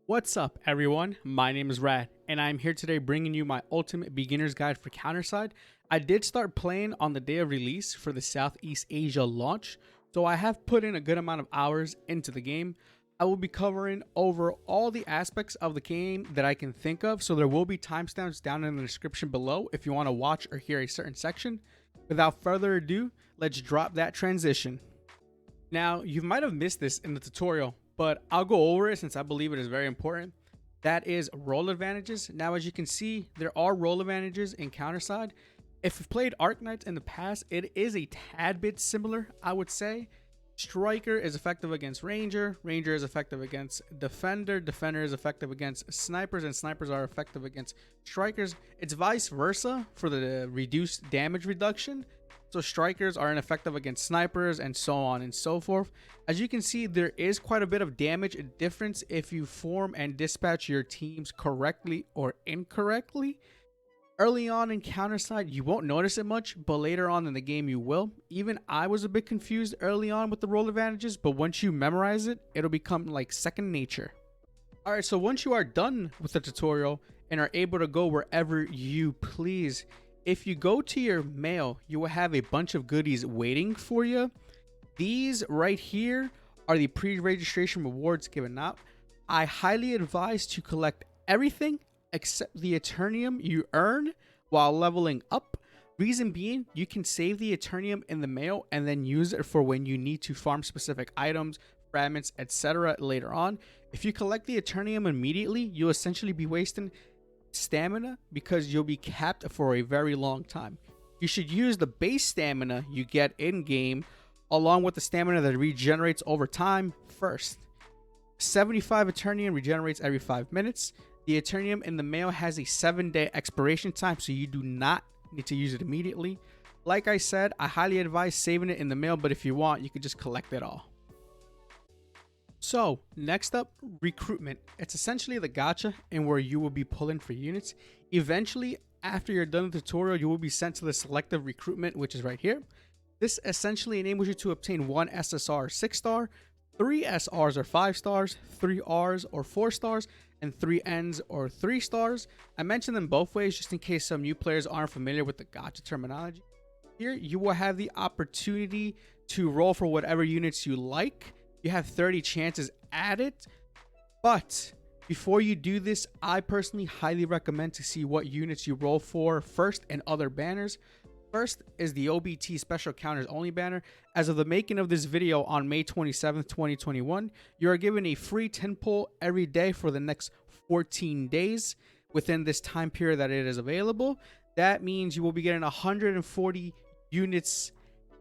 What's up, everyone? My name is Rad, and I'm here today bringing you my ultimate beginner's guide for Counterside. I did start playing on the day of release for the Southeast Asia launch, so I have put in a good amount of hours into the game. I will be covering over all the aspects of the game that I can think of, so there will be timestamps down in the description below if you want to watch or hear a certain section. Without further ado, let's drop that transition. Now, you might have missed this in the tutorial, but I'll go over it since I believe it is very important. That is role advantages. Now, as you can see, there are role advantages in Counterside. If you've played Arknights in the past, it is a tad bit similar, I would say. Striker is effective against Ranger. Ranger is effective against Defender. Defender is effective against Snipers, and Snipers are effective against Strikers. It's vice versa for the reduced damage reduction. So strikers are ineffective against snipers and so on and so forth. As you can see, there is quite a bit of damage difference if you form and dispatch your teams correctly or incorrectly. Early on in Counterside, you won't notice it much, but later on in the game you will. Even I was a bit confused early on with the role advantages, but once you memorize it, it'll become like second nature. Alright, so once you are done with the tutorial and are able to go wherever you please, if you go to your mail, you will have a bunch of goodies waiting for you. These right here are the pre-registration rewards given out. I highly advise to collect everything except the Eternium you earn while leveling up. Reason being, you can save the Eternium in the mail and then use it for when you need to farm specific items, fragments, etc. later on. If you collect the Eternium immediately, you'll essentially be wasting stamina because you'll be capped for a very long time. You should use the base stamina you get in game along with the stamina that regenerates over time first. 75 Eternium regenerates every 5 minutes. The Eternium in the mail has a 7-day expiration time, so you do not need to use it immediately. Like I said, I highly advise saving it in the mail, but if you want, you could just collect it all. So next up, recruitment. It's essentially the gacha and where you will be pulling for units. Eventually, after you're done with the tutorial, you will be sent to the selective recruitment, which is right here. This essentially enables you to obtain 1 SSR or 6-star, 3 SRs or 5 stars, 3 Rs or 4 stars, and 3 Ns or 3 stars. I mentioned them both ways just in case some new players aren't familiar with the gacha terminology. Here, you will have the opportunity to roll for whatever units you like. You have 30 chances at it, but before you do this, I personally highly recommend to see what units you roll for first and other banners. First is the OBT Special Counters Only banner. As of the making of this video on May 27th, 2021, you are given a free 10 pull every day for the next 14 days within this time period that it is available. That means you will be getting 140 units,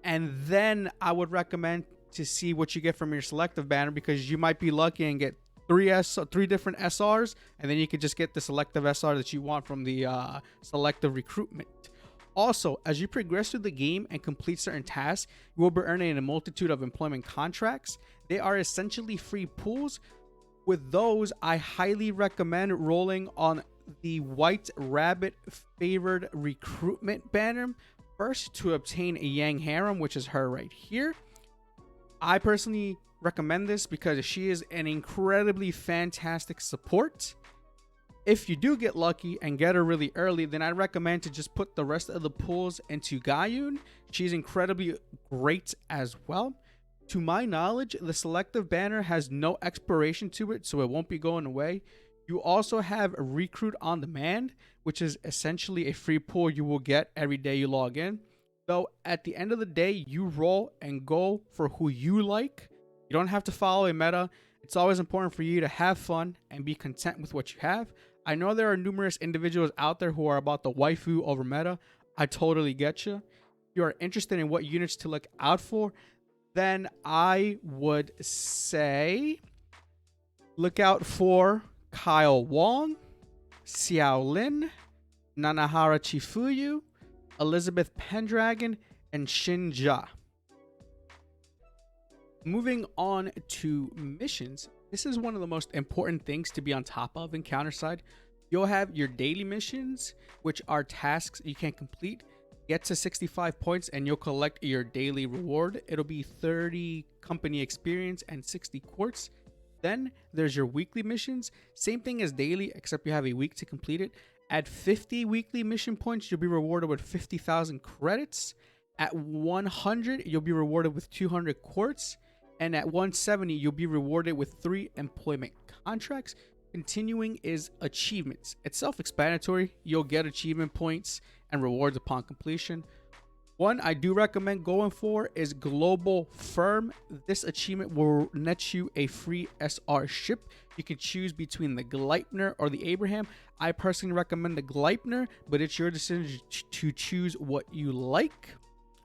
and then I would recommend to see what you get from your selective banner, because you might be lucky and get 3 different SRs, and then you could just get the selective SR that you want from the selective recruitment. Also, as you progress through the game and complete certain tasks, you will be earning a multitude of employment contracts. They are essentially free pools. With those, I highly recommend rolling on the White Rabbit Favored Recruitment banner first to obtain a Yang Harem, which is her right here. I personally recommend this because she is an incredibly fantastic support. If you do get lucky and get her really early, then I recommend to just put the rest of the pools into Gayun. She's incredibly great as well. To my knowledge, the selective banner has no expiration to it, so it won't be going away. You also have Recruit on Demand, which is essentially a free pool you will get every day you log in. Though at the end of the day, you roll and go for who you like. You don't have to follow a meta. It's always important for you to have fun and be content with what you have. I know there are numerous individuals out there who are about the waifu over meta. I totally get you. If you are interested in what units to look out for, then I would say look out for Kyle Wong, Xiao Lin, Nanahara Chifuyu, Elizabeth Pendragon, and Shinja. Moving on to missions, this is one of the most important things to be on top of in Counterside. You'll have your daily missions, which are tasks you can complete. Get to 65 points and you'll collect your daily reward. It'll be 30 company experience and 60 quartz. Then there's your weekly missions. Same thing as daily, except you have a week to complete it. At 50 weekly mission points, you'll be rewarded with 50,000 credits. At 100, you'll be rewarded with 200 quartz. And at 170, you'll be rewarded with 3 employment contracts. Continuing is achievements. It's self-explanatory. You'll get achievement points and rewards upon completion. One I do recommend going for is Global Firm. This achievement will net you a free SR ship. You can choose between the Gleipnir or the Abraham. I personally recommend the Gleipnir, but it's your decision to choose what you like.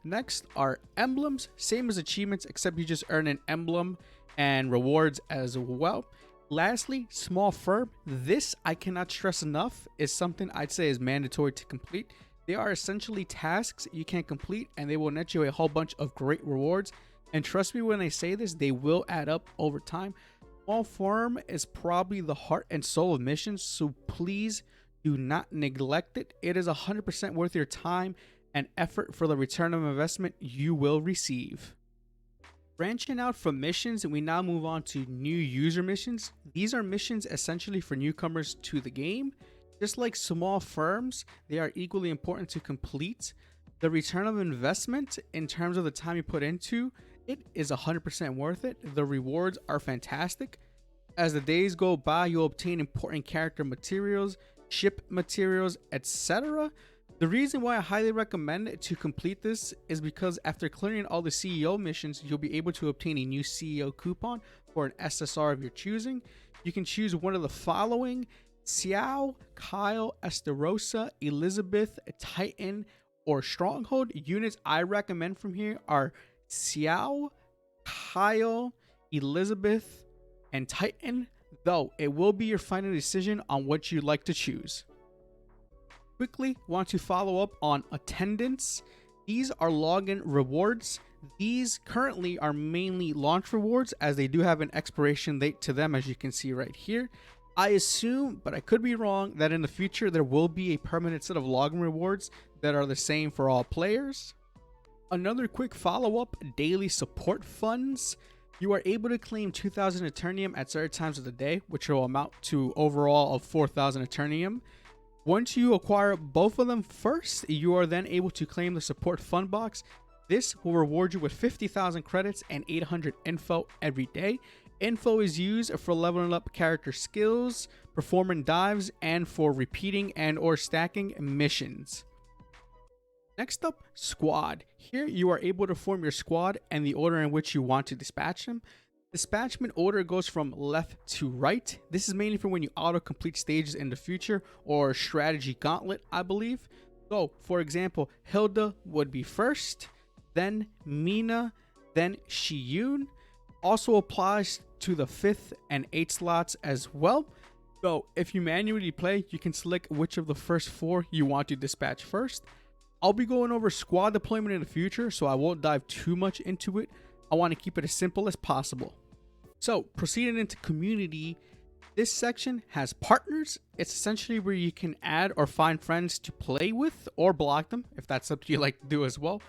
Next are emblems. Same as achievements, except you just earn an emblem and rewards as well. Lastly, Small Firm. This, I cannot stress enough, is something I'd say is mandatory to complete. They are essentially tasks you can complete, and they will net you a whole bunch of great rewards. And trust me when I say this, they will add up over time. Small Firm is probably the heart and soul of missions, so please do not neglect it. It is 100% worth your time and effort for the return of investment you will receive. Branching out from missions, we now move on to new user missions. These are missions essentially for newcomers to the game. Just like small firms, they are equally important to complete. The return of investment in terms of the time you put into it is 100% worth it. The rewards are fantastic. As the days go by, you'll obtain important character materials, ship materials, etc. The reason why I highly recommend it to complete this is because after clearing all the CEO missions, you'll be able to obtain a new CEO coupon for an SSR of your choosing. You can choose one of the following: Xiao, Kyle, Esterosa, Elizabeth, Titan, or Stronghold. Units I recommend from here are Xiao, Kyle, Elizabeth, and Titan, though it will be your final decision on what you'd like to choose. Quickly want to follow up on attendance. These are login rewards. These currently are mainly launch rewards, as they do have an expiration date to them, as you can see right here. I assume, but I could be wrong, that in the future there will be a permanent set of login rewards that are the same for all players. Another quick follow-up: daily support funds. You are able to claim 2,000 Eternium at certain times of the day, which will amount to overall of 4,000 Eternium. Once you acquire both of them first, you are then able to claim the support fund box. This will reward you with 50,000 credits and 800 info every day. Info is used for leveling up character skills, performing dives, and for repeating and or stacking missions. Next up, squad. Here you are able to form your squad and the order in which you want to dispatch them. Dispatchment order goes from left to right. This is mainly for when you auto-complete stages in the future or strategy gauntlet, I believe. So, for example, Hilda would be first, then Mina, then Shiyun. Also applies to the 5th and 8th slots as well. So, if you manually play, you can select which of the first 4 you want to dispatch first. I'll be going over squad deployment in the future, so I won't dive too much into it. I want to keep it as simple as possible. So, proceeding into community, this section has partners. It's essentially where you can add or find friends to play with or block them, if that's something you like to do as well.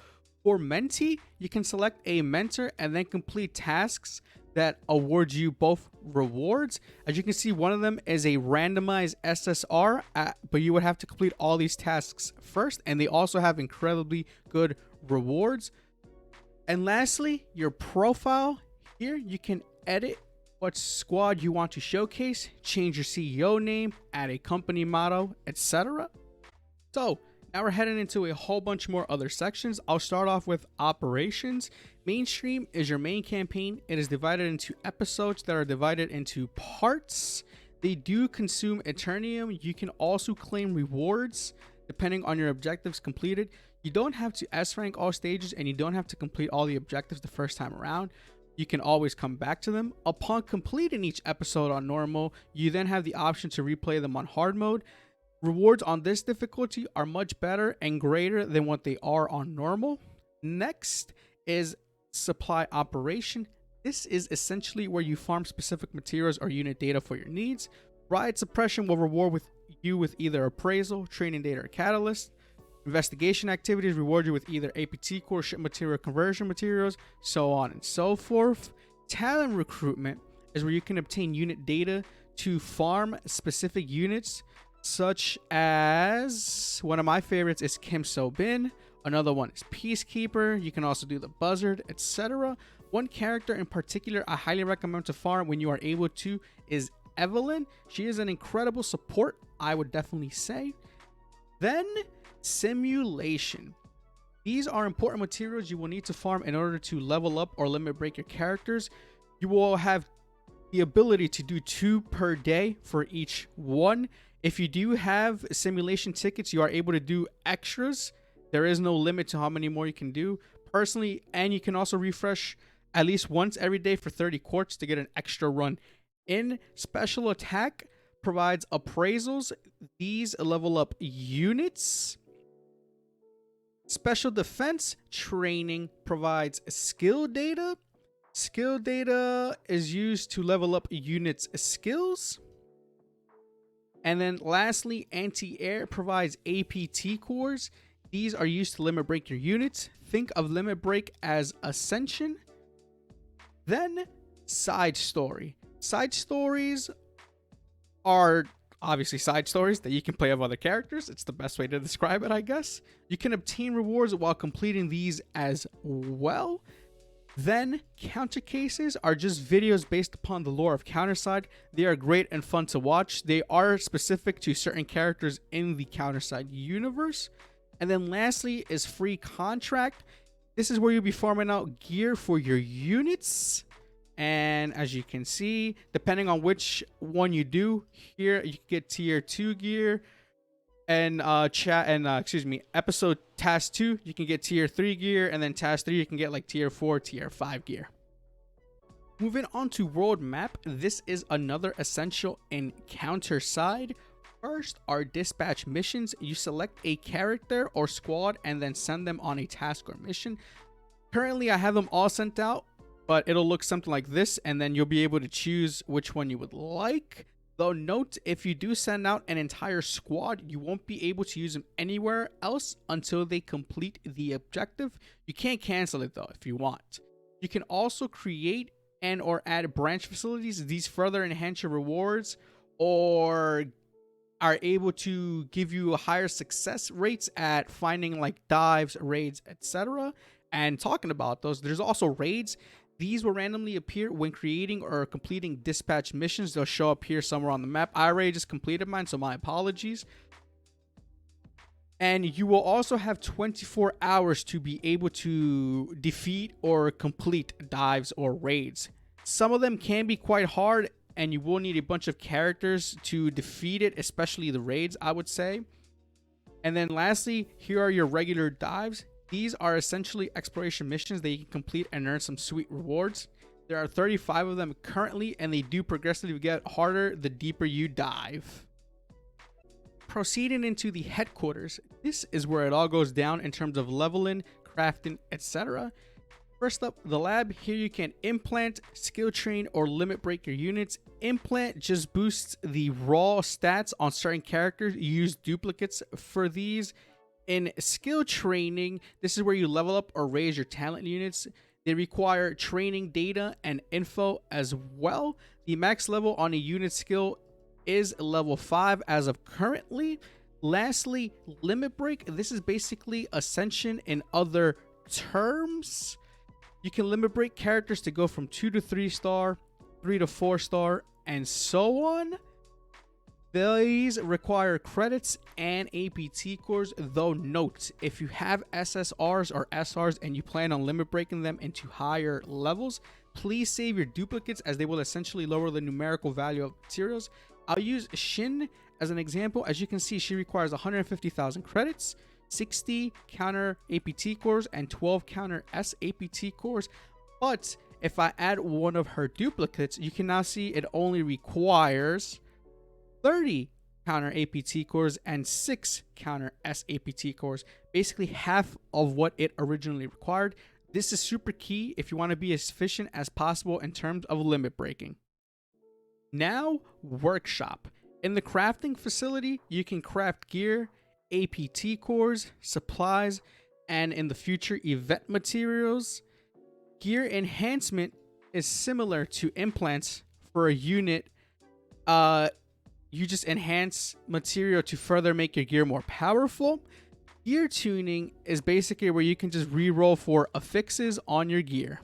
For mentee, you can select a mentor and then complete tasks that award you both rewards. As you can see, one of them is a randomized SSR, but you would have to complete all these tasks first, and they also have incredibly good rewards. And lastly, your profile. Here you can edit what squad you want to showcase, change your CEO name, add a company motto, etc. So now we're heading into a whole bunch more other sections. I'll start off with operations. Mainstream is your main campaign. It is divided into episodes that are divided into parts. They do consume Eternium. You can also claim rewards depending on your objectives completed. You don't have to S rank all stages, and you don't have to complete all the objectives the first time around. You can always come back to them. Upon completing each episode on normal, you then have the option to replay them on hard mode. Rewards on this difficulty are much better and greater than what they are on normal. Next is supply operation. This is essentially where you farm specific materials or unit data for your needs. Riot suppression will reward you with either appraisal, training data, or catalyst. Investigation activities reward you with either APT core, ship material, conversion materials, so on and so forth. Talent recruitment. is where you can obtain unit data to farm specific units, such as one of my favorites is Kim So Bin. Another one is Peacekeeper. You can also do the Buzzard, etc. One character in particular I highly recommend to farm when you are able to is Evelyn. She is an incredible support, I would definitely say. Then Simulation. These are important materials you will need to farm in order to level up or limit break your characters. You will have the ability to do 2 per day for each one. If you do have simulation tickets, you are able to do extras. There is no limit to how many more you can do personally, and you can also refresh at least once every day for 30 quartz to get an extra run in. Special attack provides appraisals. These level up units. Special defense training provides skill data. Skill data is used to level up units' skills. And then lastly, anti-air provides APT cores. These are used to limit break your units. Think of limit break as ascension. Then side story. Side stories are obviously side stories that you can play of other characters. It's the best way to describe it, I guess. You can obtain rewards while completing these as well. Then counter cases are just videos based upon the lore of Counterside. They are great and fun to watch. They are specific to certain characters in the Counterside universe. And then lastly is free contract. This is where you'll be farming out gear for your units. And as you can see, depending on which one you do, here you can get tier 2 gear. And episode task 2, you can get tier 3 gear, and then task 3 you can get like tier 4, tier 5 gear. Moving on to world map, this is another essential encounter side. First are dispatch missions. You select a character or squad and then send them on a task or mission. Currently I have them all sent out, but it'll look something like this, and then you'll be able to choose which one you would like. Though note, if you do send out an entire squad, you won't be able to use them anywhere else until they complete the objective. You can't cancel it though if you want. You can also create and or add branch facilities. These further enhance your rewards or are able to give you higher success rates at finding like dives, raids, etc. And talking about those, there's also raids. These will randomly appear when creating or completing dispatch missions. They'll show up here somewhere on the map. I already just completed mine, so my apologies. And you will also have 24 hours to be able to defeat or complete dives or raids. Some of them can be quite hard, and you will need a bunch of characters to defeat it, especially the raids, I would say. And then lastly, here are your regular dives. These are essentially exploration missions that you can complete and earn some sweet rewards. There are 35 of them currently, and they do progressively get harder the deeper you dive. Proceeding into the headquarters, this is where it all goes down in terms of leveling, crafting, etc. First up, the lab. Here you can implant, skill train, or limit break your units. Implant just boosts the raw stats on certain characters. You use duplicates for these. In skill training, this is where you level up or raise your talent units. They require training data and info as well. The max level on a unit skill is level 5 as of currently. Lastly, limit break. This is basically ascension in other terms. You can limit break characters to go from 2 to 3 star, 3 to 4 star, and so on. These require credits and APT cores, though note, if you have SSRs or SRs and you plan on limit breaking them into higher levels, please save your duplicates as they will essentially lower the numerical value of materials. I'll use Shin as an example. As you can see, she requires 150,000 credits, 60 counter APT cores, and 12 counter SAPT cores. But if I add one of her duplicates, you can now see it only requires 30 counter APT cores and 6 counter SAPT cores, basically half of what it originally required. This is super key if you want to be as efficient as possible in terms of limit breaking. Now, workshop. In the crafting facility, you can craft gear, APT cores, supplies, and in the future, event materials. Gear enhancement is similar to implants for a unit, you just enhance material to further make your gear more powerful. Gear tuning is basically where you can just re-roll for affixes on your gear.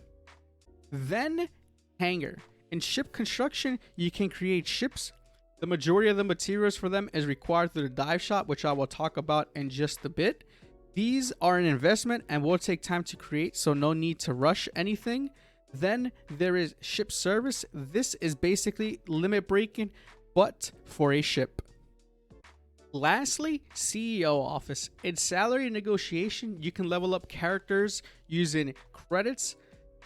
Then Hangar. In ship construction, you can create ships. The majority of the materials for them is required through the dive shop, which I will talk about in just a bit. These are an investment and will take time to create, so no need to rush anything. Then there is ship service. This is basically limit breaking, but for a ship. Lastly, CEO office. In salary negotiation, you can level up characters using credits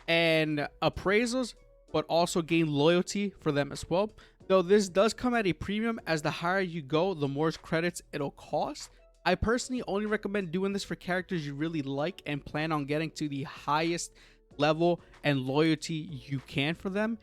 and appraisals, but also gain loyalty for them as well. Though this does come at a premium, as the higher you go, the more credits it'll cost. I personally only recommend doing this for characters you really like and plan on getting to the highest level and loyalty you can for them.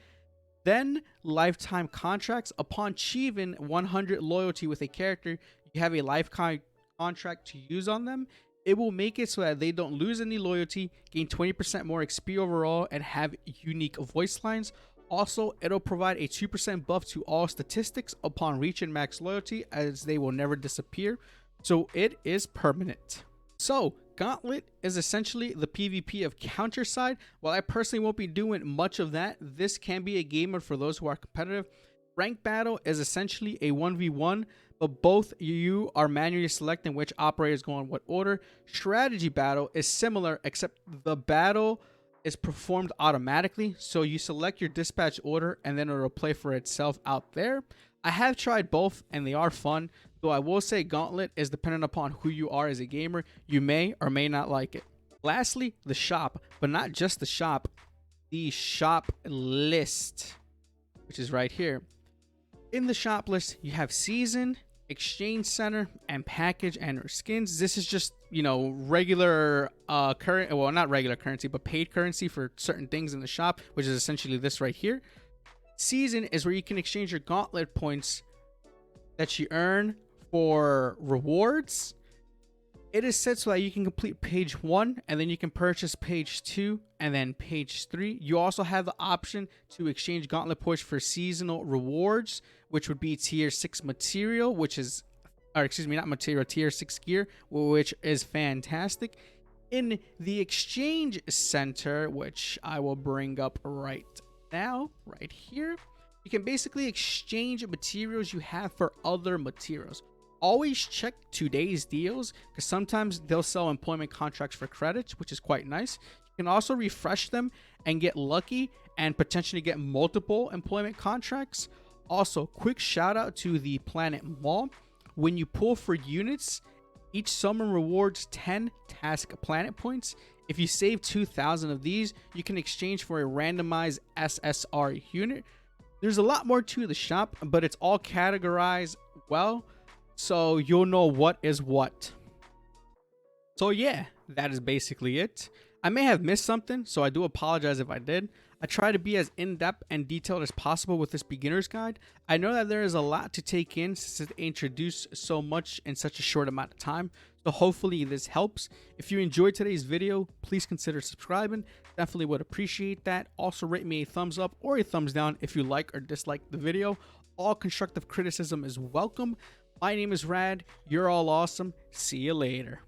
Then lifetime contracts. Upon achieving 100 loyalty with a character, you have a lifetime contract to use on them. It will make it so that they don't lose any loyalty, gain 20% more XP overall, and have unique voice lines. Also, it'll provide a 2% buff to all statistics upon reaching max loyalty, as they will never disappear. So it is permanent. So Gauntlet is essentially the PvP of counter side. While I personally won't be doing much of that, this can be a game mode for those who are competitive. Rank battle is essentially a 1v1, but both you are manually selecting which operators go in what order. Strategy battle is similar, except the battle is performed automatically, so you select your dispatch order and then it'll play for itself out there. I have tried both and they are fun, though I will say Gauntlet is dependent upon who you are as a gamer. You may or may not like it. Lastly, the shop, but not just the shop list, which is right here. In the shop list, you have season, exchange center, and package and skins. This is just, you know, regular current, well, not regular currency, but paid currency for certain things in the shop, which is essentially this right here. Season is where you can exchange your Gauntlet points that you earn for rewards. It is set so that you can complete page 1 and then you can purchase page 2 and then page 3. You also have the option to exchange Gauntlet points for seasonal rewards, which would be tier 6 material, which is, or excuse me, not material, tier 6 gear, which is fantastic. In the exchange center, which I will bring up right now, right here, you can basically exchange materials you have for other materials. Always check today's deals, because sometimes they'll sell employment contracts for credits, which is quite nice. You can also refresh them and get lucky and potentially get multiple employment contracts. Also, quick shout out to the Planet Mall. When you pull for units, each summon rewards 10 task planet points. If you save 2,000 of these, you can exchange for a randomized SSR unit. There's a lot more to the shop, but it's all categorized well, so you'll know what is what. So yeah, that is basically it. I may have missed something, so I do apologize if I did. I try to be as in-depth and detailed as possible with this beginner's guide. I know that there is a lot to take in since it introduced so much in such a short amount of time, so hopefully this helps. If you enjoyed today's video, please consider subscribing. Definitely would appreciate that. Also rate me a thumbs up or a thumbs down if you like or dislike the video. All constructive criticism is welcome. My name is Rad. You're all awesome. See you later.